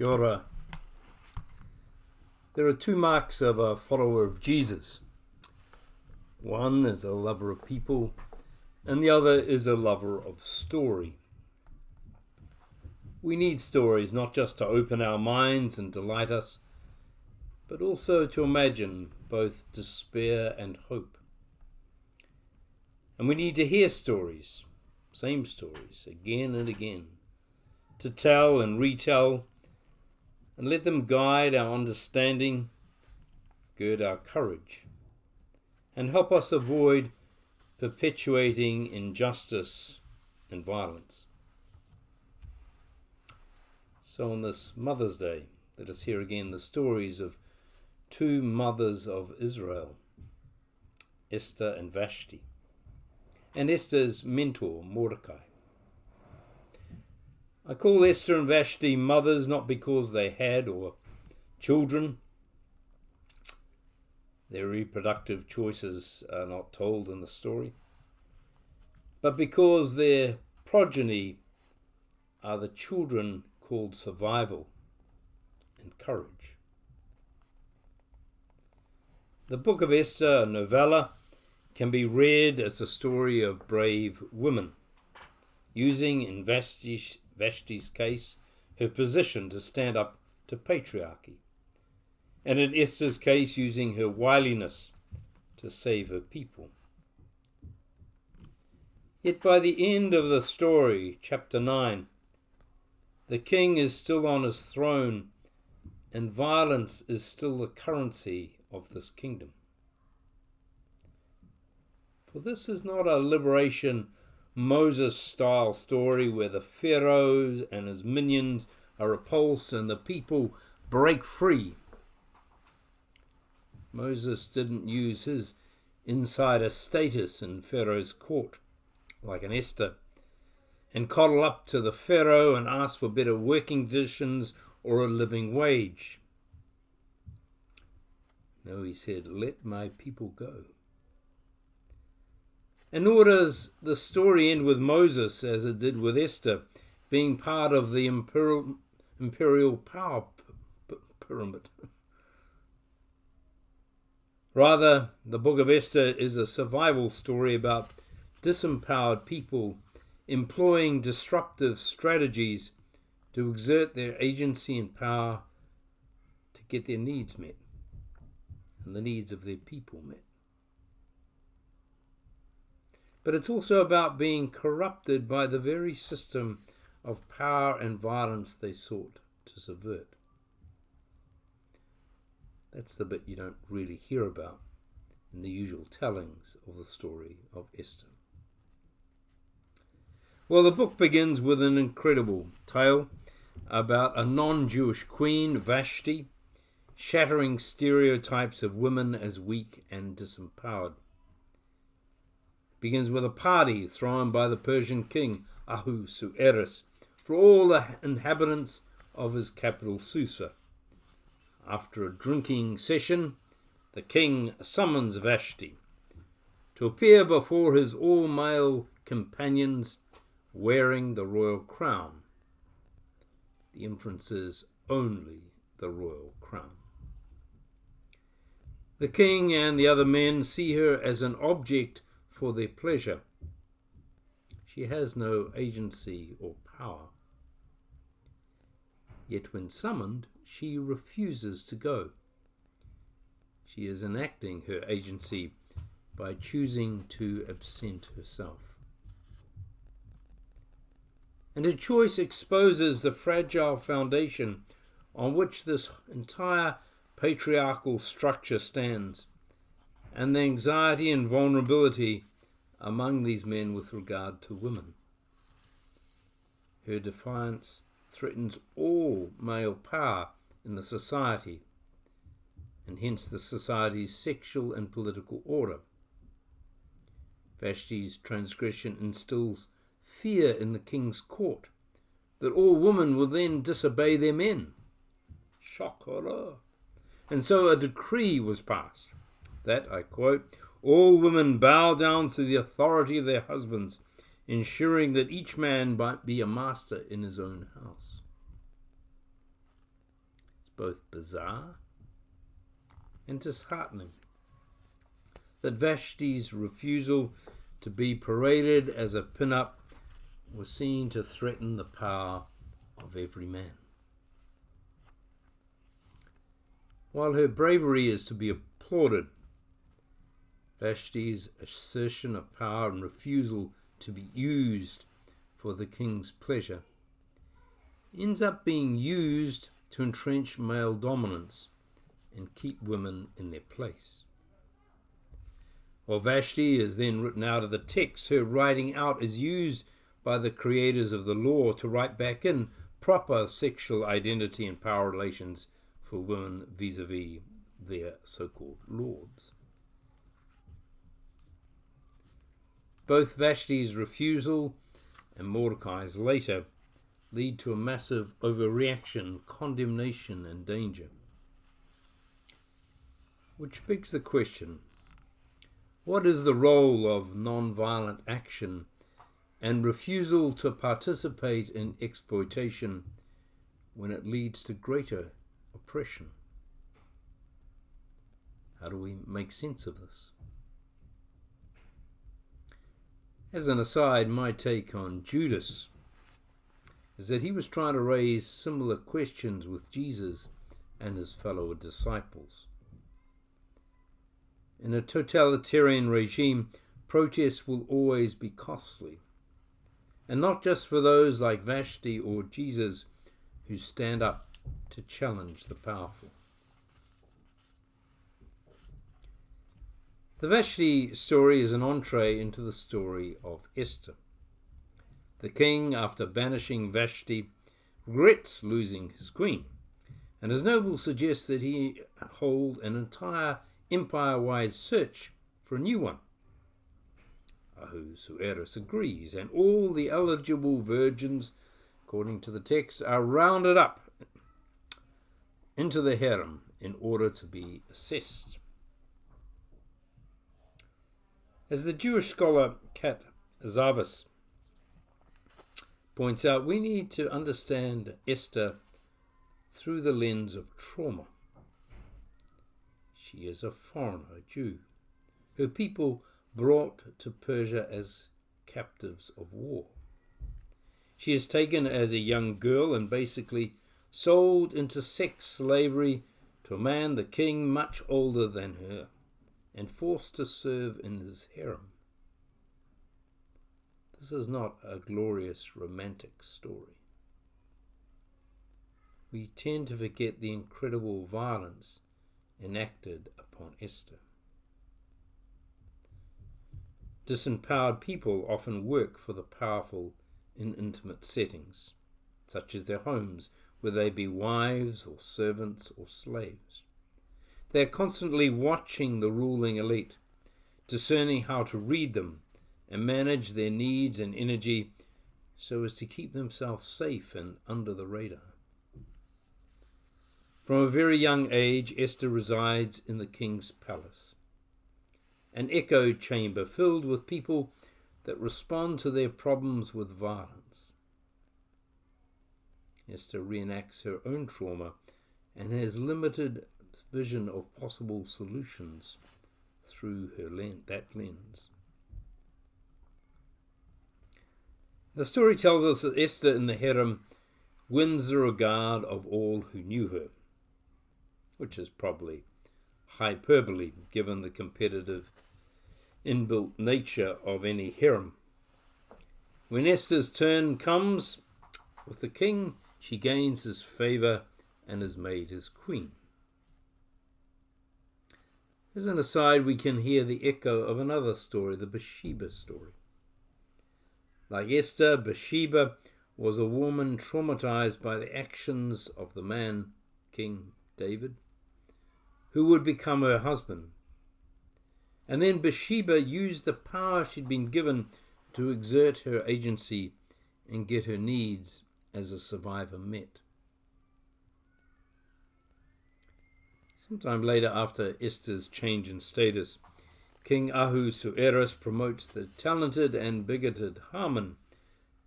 Kia ora. There are two marks of a follower of Jesus. One is a lover of people, and the other is a lover of story. We need stories not just to open our minds and delight us, but also to imagine both despair and hope. And we need to hear stories, same stories, again and again, to tell and retell, and let them guide our understanding, gird our courage, and help us avoid perpetuating injustice and violence. So on this Mother's Day, let us hear again the stories of two mothers of Israel, Esther and Vashti, and Esther's mentor, Mordecai. I call Esther and Vashti mothers not because they had or children. Their reproductive choices are not told in the story, but because their progeny are the children called survival and courage. The Book of Esther, a novella, can be read as a story of brave women, using in Vashti's case her position to stand up to patriarchy, and in Esther's case using her wiliness to save her people. Yet by the end of the story, chapter 9, the king is still on his throne, and violence is still the currency of this kingdom. For this is not a liberation Moses-style story where the Pharaoh and his minions are repulsed and the people break free. Moses didn't use his insider status in Pharaoh's court, like an Esther, and coddle up to the Pharaoh and ask for better working conditions or a living wage. No, he said, "Let my people go." And nor does the story end with Moses, as it did with Esther, being part of the imperial power pyramid. Rather, the Book of Esther is a survival story about disempowered people employing disruptive strategies to exert their agency and power to get their needs met and the needs of their people met. But it's also about being corrupted by the very system of power and violence they sought to subvert. That's the bit you don't really hear about in the usual tellings of the story of Esther. Well, the book begins with an incredible tale about a non-Jewish queen, Vashti, shattering stereotypes of women as weak and disempowered. Begins with a party thrown by the Persian king Ahasuerus for all the inhabitants of his capital Susa. After a drinking session, the king summons Vashti to appear before his all-male companions wearing the royal crown. The inference is only the royal crown. The king and the other men see her as an object for their pleasure. She has no agency or power. Yet when summoned, she refuses to go. She is enacting her agency by choosing to absent herself. And her choice exposes the fragile foundation on which this entire patriarchal structure stands, and the anxiety and vulnerability among these men with regard to women. Her defiance threatens all male power in the society, and hence the society's sexual and political order. Vashti's transgression instills fear in the king's court that all women will then disobey their men. Shock, horror. And so a decree was passed that, I quote, "all women bow down to the authority of their husbands, ensuring that each man might be a master in his own house." both bizarre and disheartening that Vashti's refusal to be paraded as a pin-up was seen to threaten the power of every man. While her bravery is to be applauded, Vashti's assertion of power and refusal to be used for the king's pleasure ends up being used to entrench male dominance and keep women in their place. While Vashti is then written out of the text, her writing out is used by the creators of the law to write back in proper sexual identity and power relations for women vis-a-vis their so-called lords. Both Vashti's refusal and Mordecai's later lead to a massive overreaction, condemnation, and danger. Which begs the question, what is the role of non-violent action and refusal to participate in exploitation when it leads to greater oppression? How do we make sense of this? As an aside, my take on Judas is that he was trying to raise similar questions with Jesus and his fellow disciples. In a totalitarian regime, protests will always be costly, and not just for those like Vashti or Jesus who stand up to challenge the powerful. The Vashti story is an entree into the story of Esther. The king, after banishing Vashti, regrets losing his queen, and his nobles suggest that he hold an entire empire-wide search for a new one. Ahasuerus agrees, and all the eligible virgins, according to the text, are rounded up into the harem in order to be assessed. As the Jewish scholar Kat Zavis points out, we need to understand Esther through the lens of trauma. She is a foreigner, a Jew. Her people brought to Persia as captives of war. She is taken as a young girl and basically sold into sex slavery to a man, the king, much older than her, and forced to serve in his harem. This is not a glorious romantic story. We tend to forget the incredible violence enacted upon Esther. Disempowered people often work for the powerful in intimate settings, such as their homes, whether they be wives or servants or slaves. They are constantly watching the ruling elite, discerning how to read them and manage their needs and energy so as to keep themselves safe and under the radar. From a very young age, Esther resides in the king's palace, an echo chamber filled with people that respond to their problems with violence. Esther reenacts her own trauma and has limited vision of possible solutions through that lens. The story tells us that Esther in the harem wins the regard of all who knew her, which is probably hyperbole given the competitive inbuilt nature of any harem. When Esther's turn comes with the king, she gains his favor and is made his queen. As an aside, we can hear the echo of another story, the Bathsheba story. Like Esther, Bathsheba was a woman traumatized by the actions of the man, King David, who would become her husband. And then Bathsheba used the power she'd been given to exert her agency and get her needs as a survivor met. Sometime later, after Esther's change in status, King Ahasuerus promotes the talented and bigoted Haman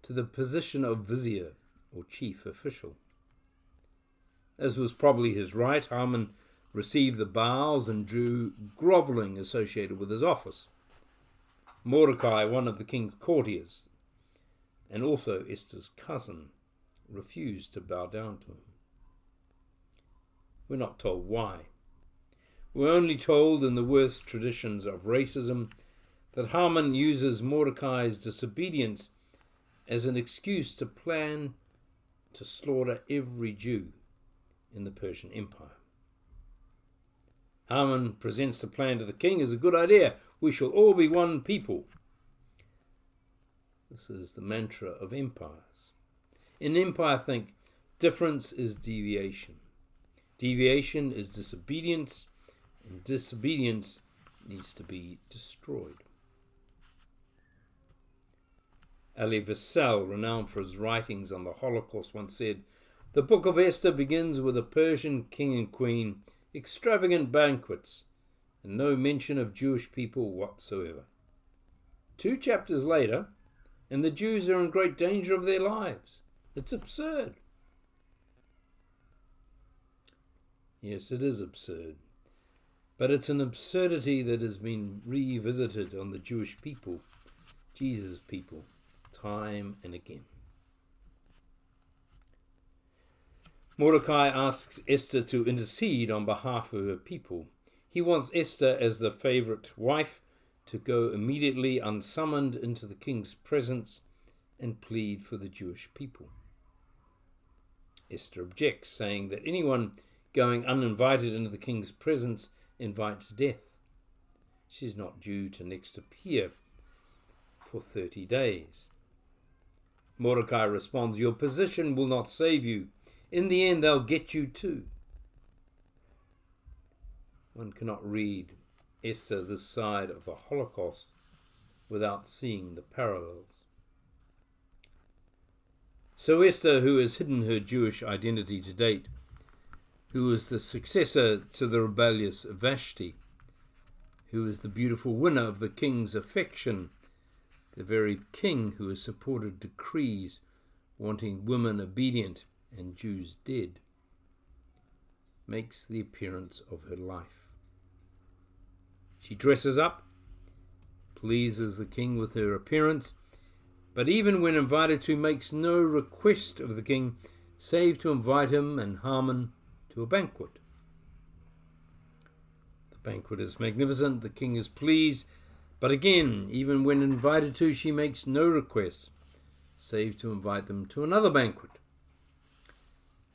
to the position of vizier or chief official. As was probably his right, Haman received the bowels and drew grovelling associated with his office. Mordecai, one of the king's courtiers, and also Esther's cousin, refused to bow down to him. We're not told why. We're only told in the worst traditions of racism that Haman uses Mordecai's disobedience as an excuse to plan to slaughter every Jew in the Persian Empire. Haman presents the plan to the king as a good idea. We shall all be one people. This is the mantra of empires. In empire, think, difference is deviation. Deviation is disobedience, and disobedience needs to be destroyed. Elie Wiesel, renowned for his writings on the Holocaust, once said, "The Book of Esther begins with a Persian king and queen, extravagant banquets, and no mention of Jewish people whatsoever. 2 chapters later, and the Jews are in great danger of their lives. It's absurd." Yes, it is absurd. But it's an absurdity that has been revisited on the Jewish people, Jesus' people, time and again. Mordecai asks Esther to intercede on behalf of her people. He wants Esther, as the favorite wife, to go immediately unsummoned into the king's presence and plead for the Jewish people. Esther objects, saying that anyone going uninvited into the king's presence invites death. She's not due to next appear for 30 days. Mordecai responds, "Your position will not save you. In the end, they'll get you too." One cannot read Esther this side of the Holocaust without seeing the parallels. So Esther, who has hidden her Jewish identity to date, who was the successor to the rebellious Vashti, who was the beautiful winner of the king's affection, the very king who has supported decrees wanting women obedient and Jews dead, makes the appearance of her life. She dresses up, pleases the king with her appearance, but even when invited to, makes no request of the king, save to invite him and Haman to a banquet. The banquet is magnificent, the king is pleased, but again, even when invited to, she makes no request, save to invite them to another banquet.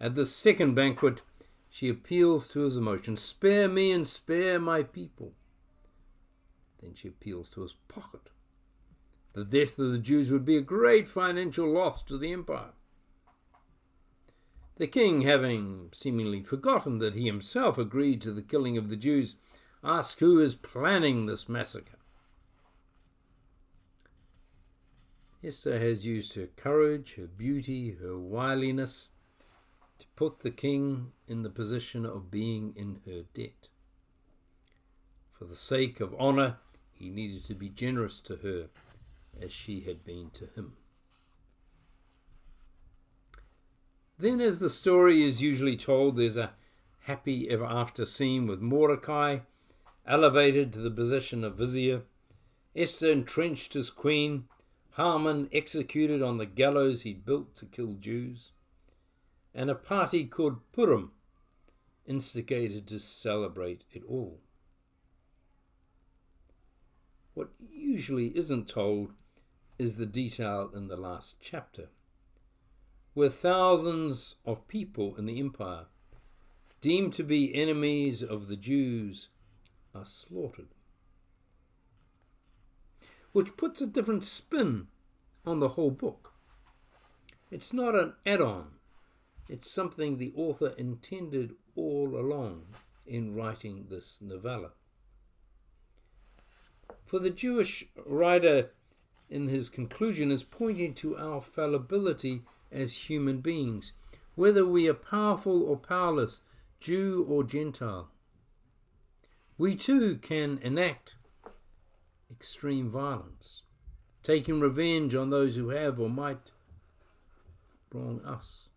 At the second banquet, she appeals to his emotions, "Spare me and spare my people." Then she appeals to his pocket. The death of the Jews would be a great financial loss to the empire. The king, having seemingly forgotten that he himself agreed to the killing of the Jews, asks who is planning this massacre. Esther has used her courage, her beauty, her wiliness to put the king in the position of being in her debt. For the sake of honor, he needed to be generous to her as she had been to him. Then, as the story is usually told, there's a happy ever after scene with Mordecai elevated to the position of vizier, Esther entrenched as queen, Haman executed on the gallows he'd built to kill Jews, and a party called Purim instigated to celebrate it all. What usually isn't told is the detail in the last chapter, where thousands of people in the empire, deemed to be enemies of the Jews, are slaughtered, which puts a different spin on the whole book. It's not an add-on. It's something the author intended all along in writing this novella. For the Jewish writer, in his conclusion, is pointing to our fallibility as human beings, whether we are powerful or powerless, Jew or Gentile. We too can enact extreme violence, taking revenge on those who have or might wrong us.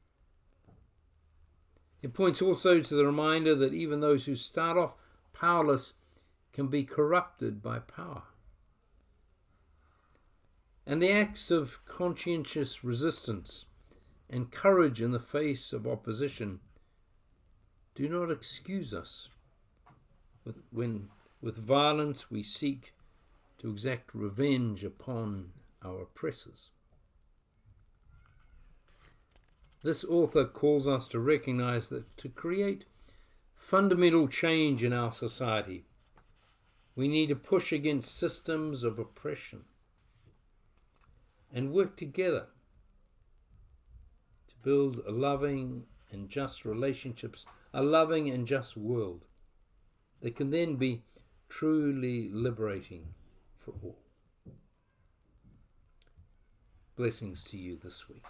It points also to the reminder that even those who start off powerless can be corrupted by power. And the acts of conscientious resistance and courage in the face of opposition do not excuse us when with violence we seek to exact revenge upon our oppressors. This author calls us to recognize that to create fundamental change in our society, we need to push against systems of oppression and work together to build a loving and just relationships, a loving and just world that can then be truly liberating for all. Blessings to you this week.